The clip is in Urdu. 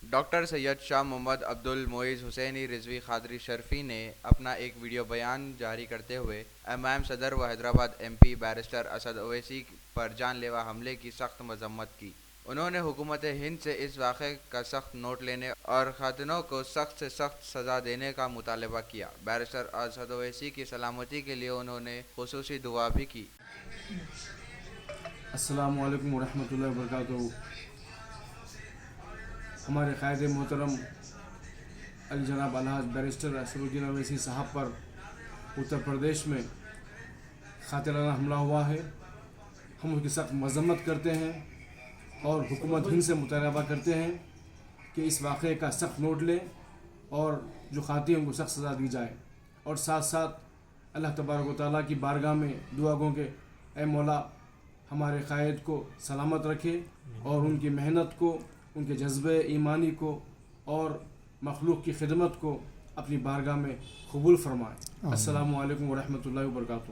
ڈاکٹر سید شاہ محمد عبد المعز حسینی رضوی قادری شرفی نے اپنا ایک ویڈیو بیان جاری کرتے ہوئے امام صدر و Hyderabad M P barrister Asad Owaisi پر جان لیوا حملے کی سخت مذمت کی۔ انہوں نے حکومت ہند سے اس واقعے کا سخت نوٹ لینے اور قاتلوں کو سخت سے سخت سزا دینے کا مطالبہ کیا۔ بیرسٹر اسد اویسی کی سلامتی کے لیے انہوں نے خصوصی دعا بھی کی۔ السلام علیکم ورحمۃ اللہ وبرکاتہ۔ ہمارے قائد محترم علی جناب الحاج بیرسٹر اسد الدین اویسی صاحب پر اتر پردیش میں قاتلانہ حملہ ہوا ہے۔ ہم اس کی سخت مذمت کرتے ہیں اور حکومت ہند سے مطالبہ کرتے ہیں کہ اس واقعے کا سخت نوٹ لیں اور جو قاتل ہیں ان کو سخت سزا دی جائے، اور ساتھ ساتھ اللہ تبارک و تعالیٰ کی بارگاہ میں دعا گو کہ اے مولا ہمارے قائد کو سلامت رکھے اور ان کی محنت کو، ان کے جذبے ایمانی کو اور مخلوق کی خدمت کو اپنی بارگاہ میں قبول فرمائے۔ السلام علیکم ورحمۃ اللہ وبرکاتہ۔